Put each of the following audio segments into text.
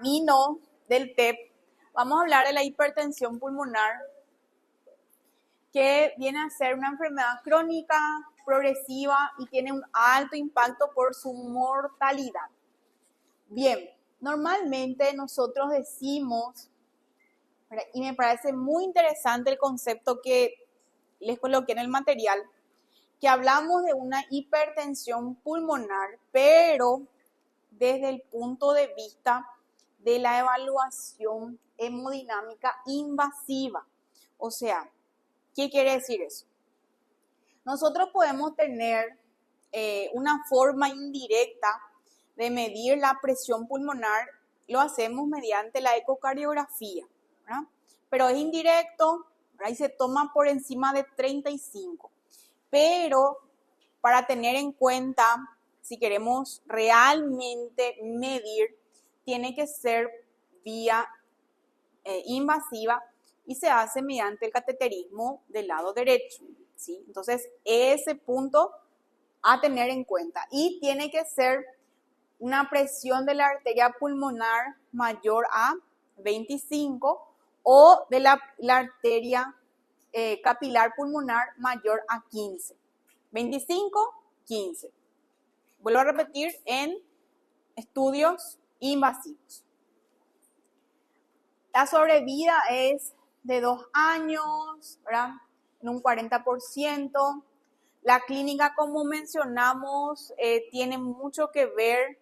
camino del TEP, vamos a hablar de la hipertensión pulmonar, que viene a ser una enfermedad crónica, progresiva y tiene un alto impacto por su mortalidad. Bien, normalmente nosotros decimos, y me parece muy interesante el concepto que les coloqué en el material, que hablamos de una hipertensión pulmonar, pero desde el punto de vista de la evaluación hemodinámica invasiva. O sea, ¿qué quiere decir eso? Nosotros podemos tener una forma indirecta de medir la presión pulmonar, lo hacemos mediante la ecocardiografía, ¿verdad? Pero es indirecto, ¿verdad? Y se toma por encima de 35. Pero para tener en cuenta, si queremos realmente medir, tiene que ser vía invasiva y se hace mediante el cateterismo del lado derecho, ¿sí? Entonces, ese punto a tener en cuenta. Y tiene que ser una presión de la arteria pulmonar mayor a 25 o de la arteria capilar pulmonar mayor a 15. 25, 15. Vuelvo a repetir, en estudios invasivos. La sobrevida es de 2 años, ¿verdad? En un 40%. La clínica, como mencionamos, tiene mucho que ver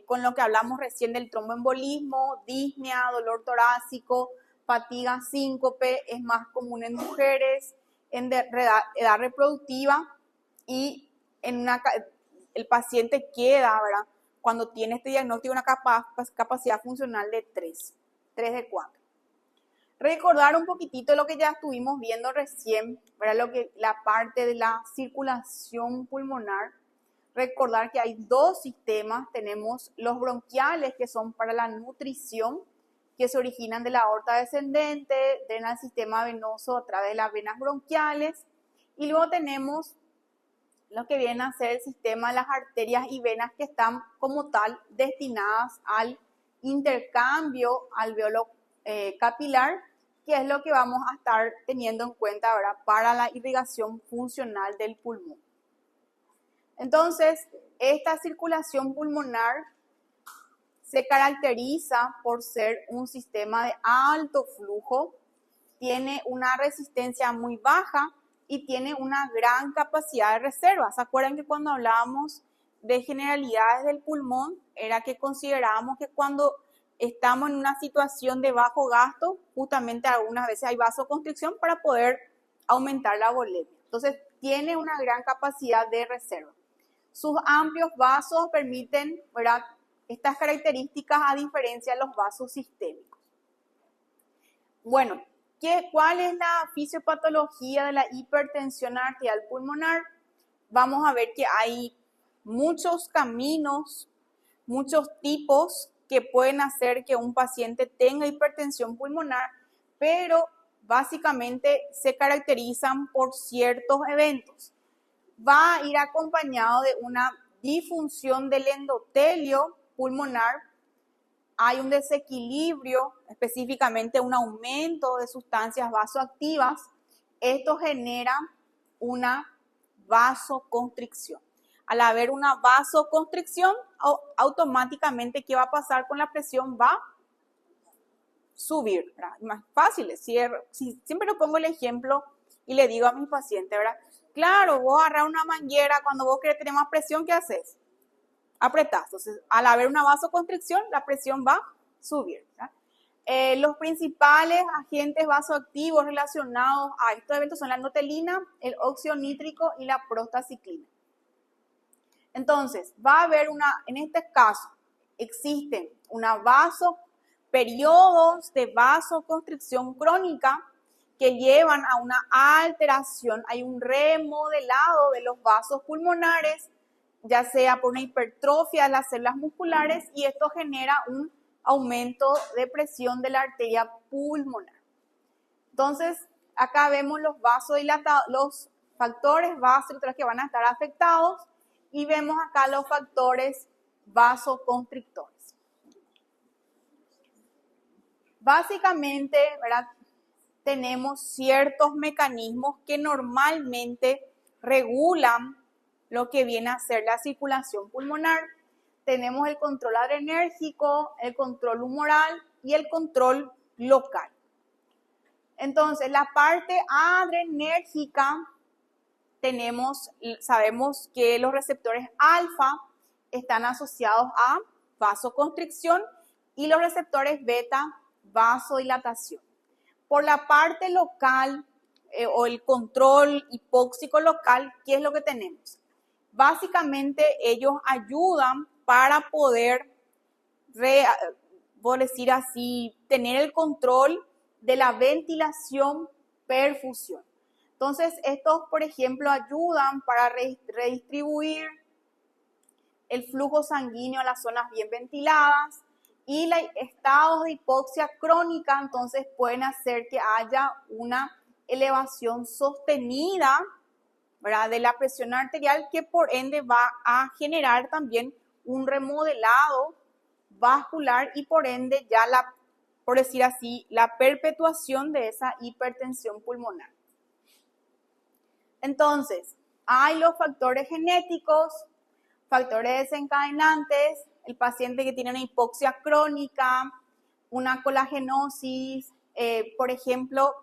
con lo que hablamos recién del tromboembolismo, disnea, dolor torácico, fatiga, síncope, es más común en mujeres, en edad reproductiva y el paciente queda, ¿verdad? Cuando tiene este diagnóstico, una capacidad funcional de 3 de 4. Recordar un poquitito lo que ya estuvimos viendo recién, ¿verdad? La parte de la circulación pulmonar. Recordar que hay dos sistemas, tenemos los bronquiales que son para la nutrición, que se originan de la aorta descendente, drenan al sistema venoso a través de las venas bronquiales, y luego tenemos lo que viene a ser el sistema de las arterias y venas que están como tal destinadas al intercambio alveolo capilar, que es lo que vamos a estar teniendo en cuenta ahora para la irrigación funcional del pulmón. Entonces, esta circulación pulmonar se caracteriza por ser un sistema de alto flujo, tiene una resistencia muy baja y tiene una gran capacidad de reserva. ¿Se acuerdan que cuando hablábamos de generalidades del pulmón, era que considerábamos que cuando estamos en una situación de bajo gasto, justamente algunas veces hay vasoconstricción para poder aumentar la volemia? Entonces, tiene una gran capacidad de reserva. Sus amplios vasos permiten, ¿verdad?, estas características a diferencia de los vasos sistémicos. Bueno, ¿cuál es la fisiopatología de la hipertensión arterial pulmonar? Vamos a ver que hay muchos caminos, muchos tipos que pueden hacer que un paciente tenga hipertensión pulmonar, pero básicamente se caracterizan por ciertos eventos. Va a ir acompañado de una disfunción del endotelio pulmonar, hay un desequilibrio, específicamente un aumento de sustancias vasoactivas. Esto genera una vasoconstricción. Al haber una vasoconstricción, automáticamente, ¿qué va a pasar con la presión? Va a subir, ¿verdad? Más fácil, siempre lo pongo el ejemplo y le digo a mis pacientes, ¿verdad? Claro, vos agarras una manguera, cuando vos querés tener más presión, ¿qué haces? Apretás. Entonces, al haber una vasoconstricción, la presión va a subir, ¿verdad? Los principales agentes vasoactivos relacionados a estos eventos son la endotelina, el óxido nítrico y la prostaciclina. Entonces, va a haber en este caso, existen periodos de vasoconstricción crónica que llevan a una alteración, hay un remodelado de los vasos pulmonares, ya sea por una hipertrofia de las células musculares, y esto genera un aumento de presión de la arteria pulmonar. Entonces, acá vemos los vasodilatados, los factores vasodilatados que van a estar afectados, y vemos acá los factores vasoconstrictores. Básicamente, ¿verdad? Tenemos ciertos mecanismos que normalmente regulan lo que viene a ser la circulación pulmonar. Tenemos el control adrenérgico, el control humoral y el control local. Entonces, la parte adrenérgica, sabemos que los receptores alfa están asociados a vasoconstricción y los receptores beta, vasodilatación. Por la parte local o el control hipóxico local, ¿qué es lo que tenemos? Básicamente ellos ayudan para poder, por decir así, tener el control de la ventilación, perfusión. Entonces, estos, por ejemplo, ayudan para redistribuir el flujo sanguíneo a las zonas bien ventiladas, y los estados de hipoxia crónica entonces pueden hacer que haya una elevación sostenida, ¿verdad?, de la presión arterial, que por ende va a generar también un remodelado vascular y por ende ya por decir así, la perpetuación de esa hipertensión pulmonar. Entonces, hay los factores genéticos, factores desencadenantes, el paciente que tiene una hipoxia crónica, una colagenosis, por ejemplo,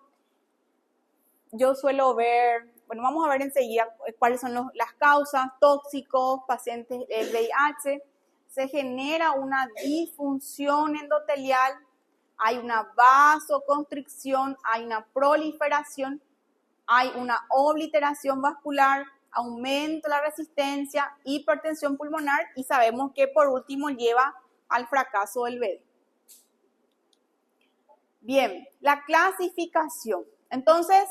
yo suelo ver, bueno, vamos a ver enseguida cuáles son las causas, tóxicos, pacientes del VIH, se genera una disfunción endotelial, hay una vasoconstricción, hay una proliferación, hay una obliteración vascular, aumento de la resistencia, hipertensión pulmonar y sabemos que por último lleva al fracaso del bebé. Bien, la clasificación. Entonces,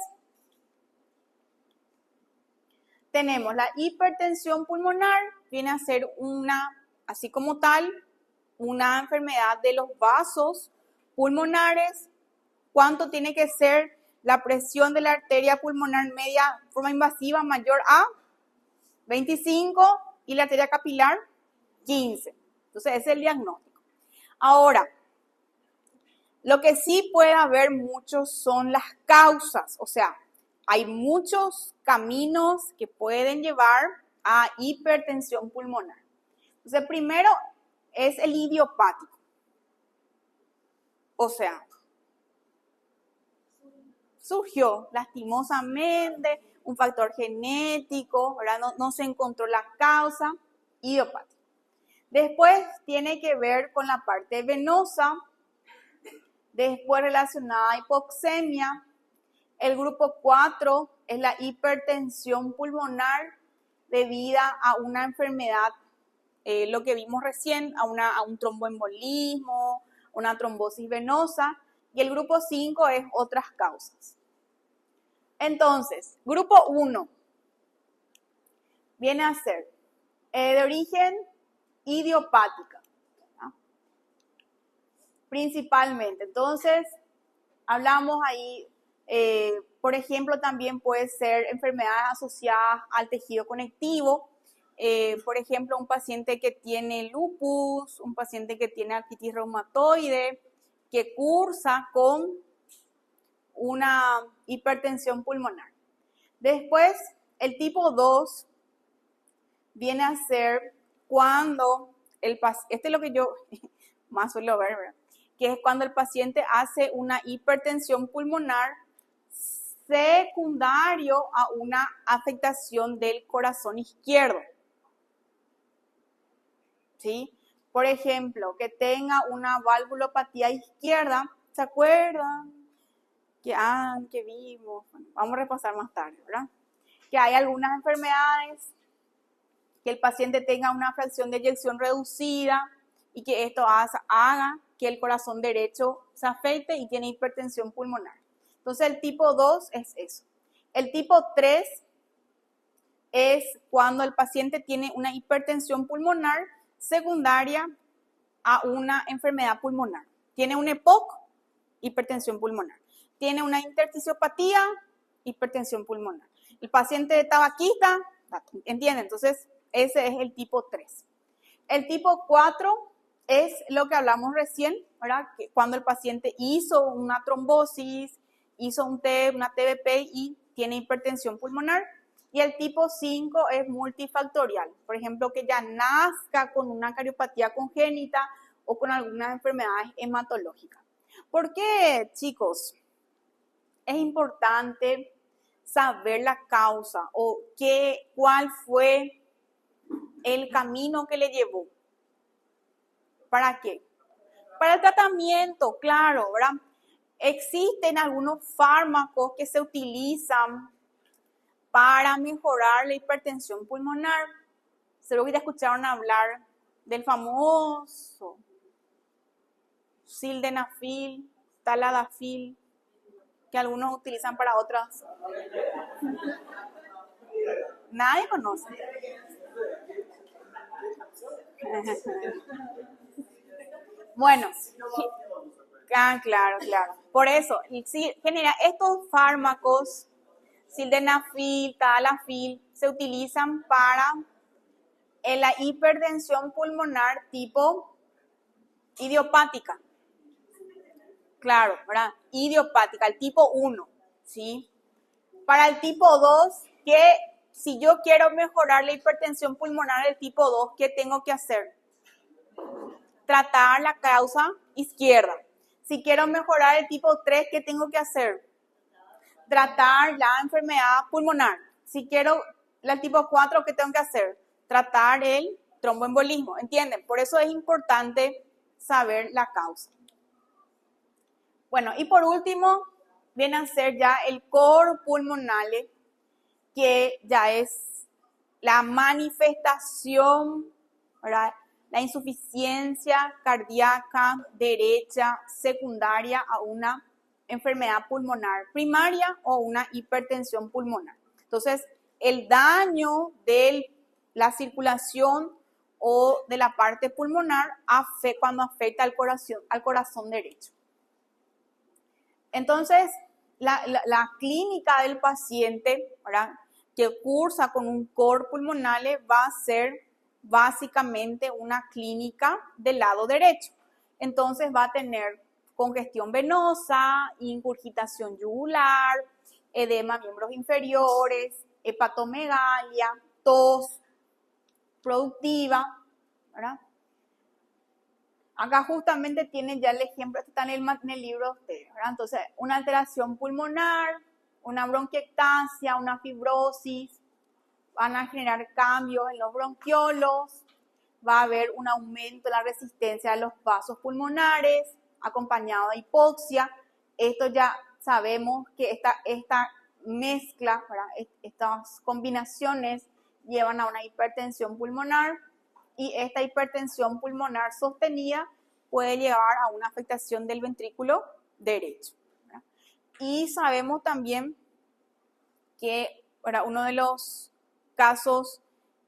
tenemos la hipertensión pulmonar, viene a ser así como tal, una enfermedad de los vasos pulmonares. ¿Cuánto tiene que ser la presión de la arteria pulmonar media de forma invasiva mayor a 25 y la arteria capilar 15? Entonces, ese es el diagnóstico. Ahora, lo que sí puede haber muchos son las causas, o sea, hay muchos caminos que pueden llevar a hipertensión pulmonar. Entonces, primero es el idiopático. O sea, surgió lastimosamente un factor genético, ¿verdad? No se encontró la causa, idiopático. Después tiene que ver con la parte venosa, después relacionada a hipoxemia. El grupo 4 es la hipertensión pulmonar debida a una enfermedad, lo que vimos recién, a un tromboembolismo, una trombosis venosa. Y el grupo 5 es otras causas. Entonces, grupo 1 viene a ser de origen idiopática, ¿no? Principalmente. Entonces, hablamos ahí, por ejemplo, también puede ser enfermedades asociadas al tejido conectivo. Por ejemplo, un paciente que tiene lupus, un paciente que tiene artritis reumatoide, que cursa con una hipertensión pulmonar. Después, el tipo 2 viene a ser cuando este es lo que yo más suelo ver, ¿verdad?, que es cuando el paciente hace una hipertensión pulmonar secundario a una afectación del corazón izquierdo. ¿Sí? Por ejemplo, que tenga una valvulopatía izquierda, ¿se acuerdan? Que vimos, bueno, vamos a repasar más tarde, ¿verdad? Que hay algunas enfermedades, que el paciente tenga una fracción de eyección reducida y que esto haga que el corazón derecho se afecte y tiene hipertensión pulmonar. Entonces el tipo 2 es eso. El tipo 3 es cuando el paciente tiene una hipertensión pulmonar secundaria a una enfermedad pulmonar. Tiene un EPOC, hipertensión pulmonar. Tiene una intersticiopatía, hipertensión pulmonar. El paciente tabaquista, ¿entienden? Entonces, ese es el tipo 3. El tipo 4 es lo que hablamos recién, ¿verdad? Que cuando el paciente hizo una trombosis, hizo una TBP y tiene hipertensión pulmonar. Y el tipo 5 es multifactorial. Por ejemplo, que ya nazca con una cariopatía congénita o con algunas enfermedades hematológicas. ¿Por qué, chicos? Es importante saber la causa o cuál fue el camino que le llevó. ¿Para qué? Para el tratamiento, claro, ¿verdad? Existen algunos fármacos que se utilizan para mejorar la hipertensión pulmonar. Seguro que ya escucharon hablar del famoso sildenafil, tadalafil, que algunos utilizan para otras. Nadie conoce. Bueno, claro. Por eso, genera estos fármacos, sildenafil, tadalafil, se utilizan para la hipertensión pulmonar tipo idiopática. Claro, ¿verdad? Idiopática, el tipo 1, ¿sí? Para el tipo 2, que si yo quiero mejorar la hipertensión pulmonar del tipo 2, ¿qué tengo que hacer? Tratar la causa izquierda. Si quiero mejorar el tipo 3, ¿qué tengo que hacer? Tratar la enfermedad pulmonar. Si quiero el tipo 4, ¿qué tengo que hacer? Tratar el tromboembolismo, ¿entienden? Por eso es importante saber la causa. Bueno, y por último, viene a ser ya el cor pulmonale, que ya es la manifestación, ¿verdad? La insuficiencia cardíaca derecha secundaria a una enfermedad pulmonar primaria o una hipertensión pulmonar. Entonces, el daño de la circulación o de la parte pulmonar cuando afecta al corazón derecho. Entonces, la clínica del paciente, ¿verdad?, que cursa con un cor pulmonale va a ser básicamente una clínica del lado derecho. Entonces va a tener congestión venosa, ingurgitación yugular, edema a miembros inferiores, hepatomegalia, tos productiva, ¿verdad? Acá justamente tienen ya el ejemplo, está en el libro de ustedes, ¿verdad? Entonces, una alteración pulmonar, una bronquiectasia, una fibrosis, van a generar cambios en los bronquiolos, va a haber un aumento de la resistencia de los vasos pulmonares, acompañado de hipoxia. Esto ya sabemos que esta mezcla, ¿verdad?, estas combinaciones llevan a una hipertensión pulmonar, y esta hipertensión pulmonar sostenida puede llevar a una afectación del ventrículo derecho, ¿verdad? Y sabemos también que, ¿verdad?, uno de los casos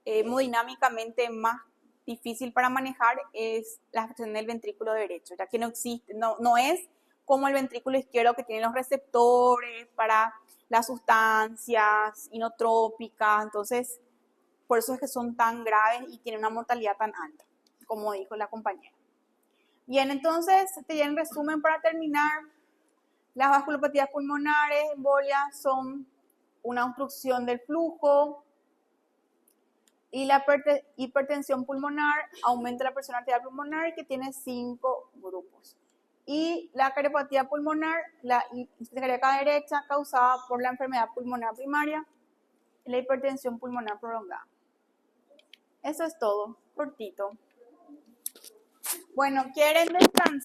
hemodinámicamente más difícil para manejar es la afectación del ventrículo derecho, ya que no existe, no es como el ventrículo izquierdo, que tiene los receptores para las sustancias inotrópicas. Entonces, por eso es que son tan graves y tienen una mortalidad tan alta, como dijo la compañera. Bien, entonces, en resumen, para terminar, las vasculopatías pulmonares, embolias, son una obstrucción del flujo, y la hipertensión pulmonar aumenta la presión arterial pulmonar, que tiene 5 grupos. Y la cariopatía pulmonar, la insuficiencia cardíaca derecha causada por la enfermedad pulmonar primaria y la hipertensión pulmonar prolongada. Eso es todo, cortito. Bueno, ¿quieren descansar?